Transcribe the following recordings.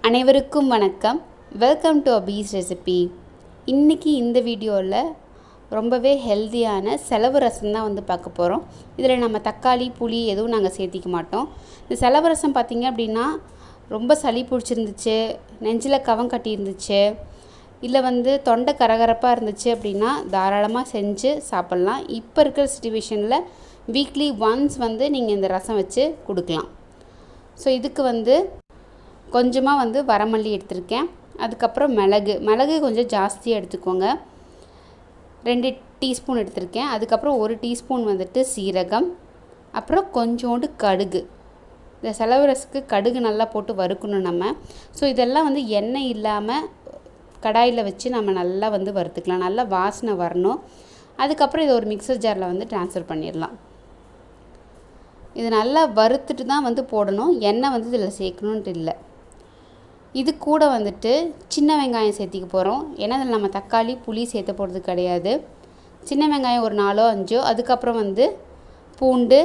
அனைவருக்கும் வணக்கம். Welcome to Abi's recipe. இன்றைக்கி இந்த வீடியோவில் ரொம்பவே ஹெல்த்தியான செலவு ரசம் தான் பார்க்க போகிறோம். இதில் நம்ம தக்காளி புளி எதுவும் நாங்கள் சேர்த்திக்க மாட்டோம். இந்த செலவு ரசம் பார்த்திங்க அப்படின்னா ரொம்ப சளி பிடிச்சிருந்துச்சு, நெஞ்சில் கவம் கட்டி இருந்துச்சு, இல்லை தொண்டை கரகரப்பாக இருந்துச்சு அப்படின்னா தாராளமாக செஞ்சு சாப்பிட்லாம். இப்போ இருக்கிற சிச்சுவேஷனில் வீக்லி ஒன்ஸ் நீங்கள் இந்த ரசம் வச்சு கொடுக்கலாம். ஸோ இதுக்கு கொஞ்சமாக வரமல்லி எடுத்திருக்கேன். அதுக்கப்புறம் மிளகு கொஞ்சம் ஜாஸ்தியாக எடுத்துக்கோங்க. 2 டீஸ்பூன் எடுத்திருக்கேன். அதுக்கப்புறம் 1 டீஸ்பூன் சீரகம், அப்புறம் கொஞ்சோண்டு கடுகு. இந்த செலவு ரசத்துக்கு கடுகு நல்லா போட்டு வறுக்கணும் நம்ம. ஸோ இதெல்லாம் எண்ணெய் இல்லாமல் கடாயில் வச்சு நம்ம நல்லா வறுத்துக்கலாம். நல்லா வாசனை வரணும். அதுக்கப்புறம் இதை ஒரு மிக்சர் ஜாரில் ட்ரான்ஸ்ஃபர் பண்ணிடலாம். இது நல்லா வறுத்துட்டு தான் போடணும். எண்ணெய் இதில் சேர்க்கணுன்ட்டு இல்லை. இது கூட சின்ன வெங்காயம் சேர்த்திக்க போகிறோம். ஏன்னா இதில் நம்ம தக்காளி புளி சேர்த்த போகிறது கிடையாது. சின்ன வெங்காயம் ஒரு 4-5, அதுக்கப்புறம் பூண்டு,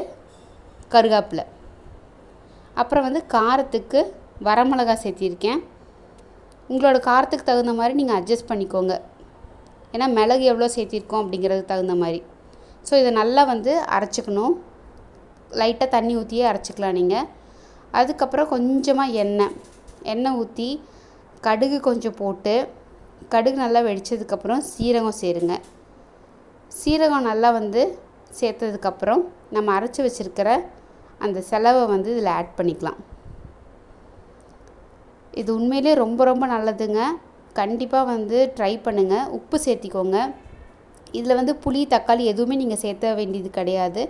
கருவேப்பிலை, அப்புறம் காரத்துக்கு வரமிளகாய் சேர்த்திருக்கேன். உங்களோட காரத்துக்கு தகுந்த மாதிரி நீங்கள் அட்ஜஸ்ட் பண்ணிக்கோங்க. ஏன்னா மிளகு எவ்வளோ சேர்த்திருக்கோம் அப்படிங்கிறதுக்கு தகுந்த மாதிரி. ஸோ இதை நல்லா அரைச்சிக்கணும். லைட்டாக தண்ணி ஊற்றியே அரைச்சிக்கலாம் நீங்கள். அதுக்கப்புறம் கொஞ்சமாக எண்ணெய் ஊற்றி கடுகு கொஞ்சம் போட்டு, கடுகு நல்லா வெடித்ததுக்கப்புறம் சீரகம் சேருங்க. சீரகம் நல்லா சேர்த்ததுக்கப்புறம் நம்ம அரைச்சி வச்சுருக்கிற அந்த செலவை இதில் ஆட் பண்ணிக்கலாம். இது உண்மையிலே ரொம்ப ரொம்ப நல்லதுங்க. கண்டிப்பாக ட்ரை பண்ணுங்கள். உப்பு சேர்த்திக்கோங்க. இதில் புளி தக்காளி எதுவுமே நீங்கள் சேர்த்த வேண்டியது கிடையாது.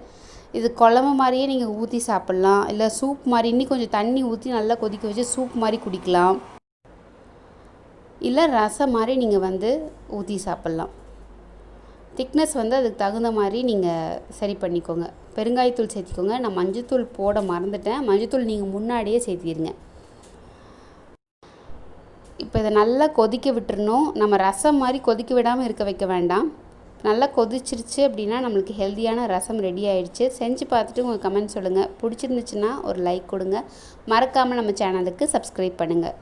இது குழம்பு மாதிரியே நீங்கள் ஊற்றி சாப்பிட்லாம். இல்லை சூப் மாதிரி இன்னும் கொஞ்சம் தண்ணி ஊற்றி நல்லா கொதிக்க வச்சு சூப் மாதிரி குடிக்கலாம். இல்லை ரசம் மாதிரி நீங்கள் ஊற்றி சாப்பிட்லாம். திக்னஸ் அதுக்கு தகுந்த மாதிரி நீங்கள் சரி பண்ணிக்கோங்க. பெருங்காயத்தூள் சேர்த்திக்கோங்க. நான் மஞ்சத்தூள் போட மறந்துட்டேன். மஞ்சத்தூள் நீங்கள் முன்னாடியே சேர்த்திடுங்க. இப்போ இதை நல்லா கொதிக்க விட்டுறணும். நம்ம ரசம் மாதிரி கொதிக்க விடாமல் இருக்க வைக்க வேண்டாம். நல்லா கொதிச்சிருச்சு அப்படின்னா நம்மளுக்கு ஹெல்த்தியான ரசம் ரெடி ஆகிடுச்சு. செஞ்சு பார்த்துட்டு உங்கள் கமெண்ட் சொல்லுங்கள். பிடிச்சிருந்துச்சுன்னா ஒரு லைக் கொடுங்க. மறக்காமல் நம்ம சேனலுக்கு சப்ஸ்கிரைப் பண்ணுங்கள்.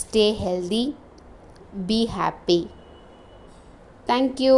Stay healthy, be happy. Thank you.